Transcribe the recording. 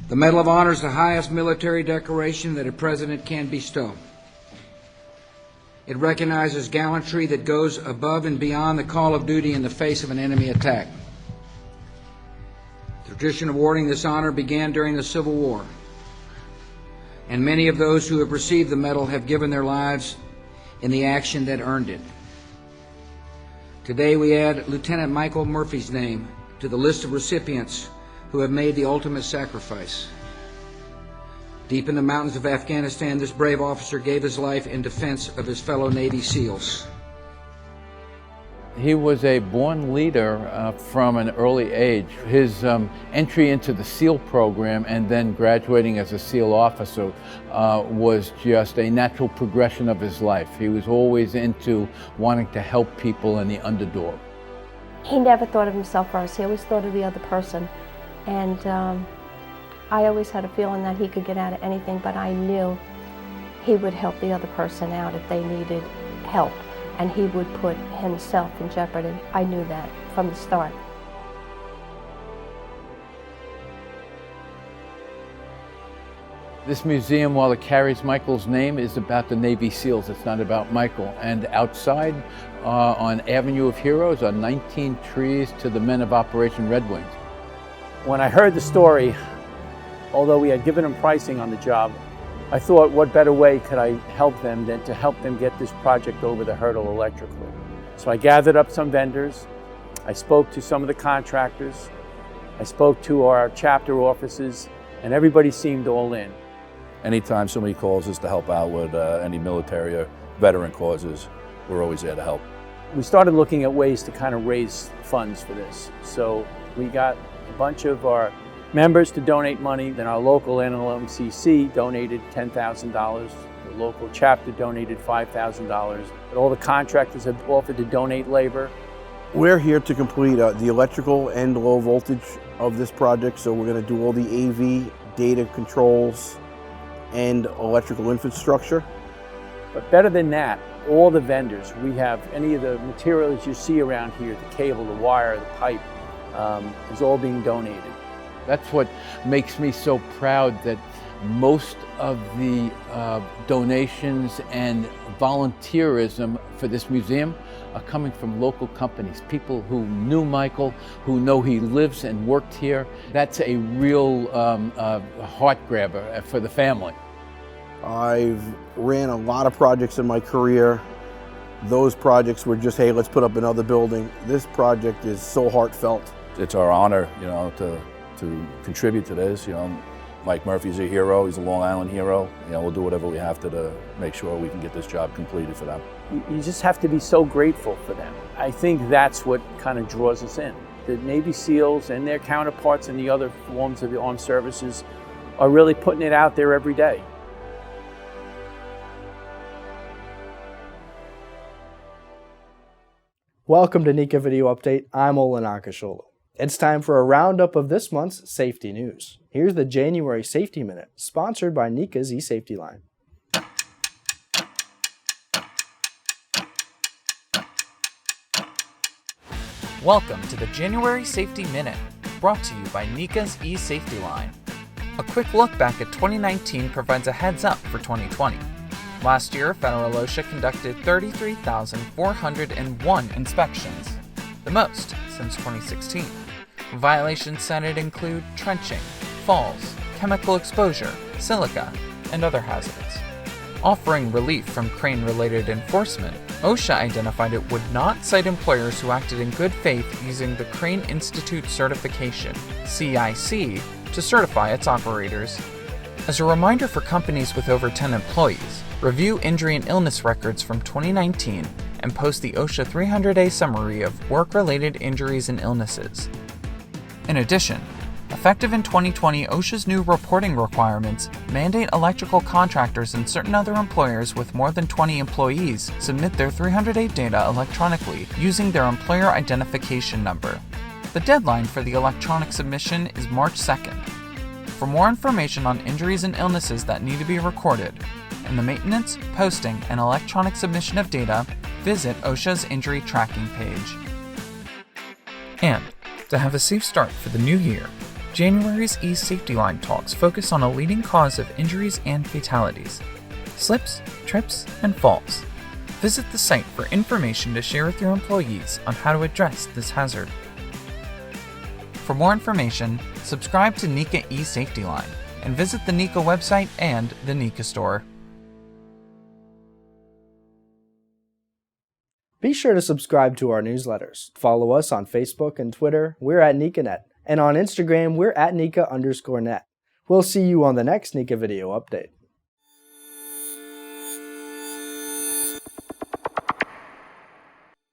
The Medal of Honor is the highest military decoration that a president can bestow. It recognizes gallantry that goes above and beyond the call of duty in the face of an enemy attack. The tradition of awarding this honor began during the Civil War, and many of those who have received the medal have given their lives in the action that earned it. Today we add Lieutenant Michael Murphy's name to the list of recipients who have made the ultimate sacrifice. Deep in the mountains of Afghanistan, this brave officer gave his life in defense of his fellow Navy SEALs. He was a born leader from an early age. His entry into the SEAL program and then graduating as a SEAL officer was just a natural progression of his life. He was always into wanting to help people in the underdog. He never thought of himself first. He always thought of the other person. And I always had a feeling that he could get out of anything, but I knew he would help the other person out if they needed help. And he would put himself in jeopardy. I knew that from the start. This museum, while it carries Michael's name, is about the Navy SEALs. It's not about Michael. And outside on Avenue of Heroes are 19 trees to the men of Operation Red Wings. When I heard the story, although we had given them pricing on the job, I thought, what better way could I help them than to help them get this project over the hurdle electrically? So I gathered up some vendors, I spoke to some of the contractors, I spoke to our chapter offices, and everybody seemed all in. Anytime somebody calls us to help out with any military or veteran causes, we're always there to help. We started looking at ways to kind of raise funds for this. So we got a bunch of our members to donate money, then our local NLMCC donated $10,000, the local chapter donated $5,000, but all the contractors have offered to donate labor. We're here to complete the electrical and low voltage of this project, so we're going to do all the AV, data controls, and electrical infrastructure. But better than that, all the vendors, we have any of the materials you see around here, the cable, the wire, the pipe, is all being donated. That's what makes me so proud, that most of the donations and volunteerism for this museum are coming from local companies, people who knew Michael, who know he lives and worked here. That's a real heart grabber for the family. I've ran a lot of projects in my career. Those projects were just, hey, let's put up another building. This project is so heartfelt. It's our honor, to contribute to this. Mike Murphy's a hero, he's a Long Island hero. We'll do whatever we have to make sure we can get this job completed for them. You just have to be so grateful for them. I think that's what kind of draws us in. The Navy SEALs and their counterparts in the other forms of the armed services are really putting it out there every day. Welcome to NECA Video Update. I'm Olin Akashola. It's time for a roundup of this month's safety news. Here's the January Safety Minute, sponsored by NECA's eSafetyLine. Welcome to the January Safety Minute, brought to you by NECA's eSafetyLine. A quick look back at 2019 provides a heads up for 2020. Last year, Federal OSHA conducted 33,401 inspections, the most since 2016. Violations cited include trenching, falls, chemical exposure, silica, and other hazards. Offering relief from crane-related enforcement, OSHA identified it would not cite employers who acted in good faith using the Crane Institute Certification, CIC, to certify its operators. As a reminder for companies with over 10 employees, review injury and illness records from 2019 and post the OSHA 300-day summary of work-related injuries and illnesses. In addition, effective in 2020, OSHA's new reporting requirements mandate electrical contractors and certain other employers with more than 20 employees submit their 300-day data electronically using their employer identification number. The deadline for the electronic submission is March 2nd. For more information on injuries and illnesses that need to be recorded, and the maintenance, posting, and electronic submission of data, visit OSHA's injury tracking page. And to have a safe start for the new year, January's eSafetyLine talks focus on a leading cause of injuries and fatalities: slips, trips, and falls. Visit the site for information to share with your employees on how to address this hazard. For more information, subscribe to NECA eSafetyLine and visit the NECA website and the NECA store. Be sure to subscribe to our newsletters. Follow us on Facebook and Twitter. We're at NECANet. And on Instagram, we're at NECA_net. We'll see you on the next NECA video update.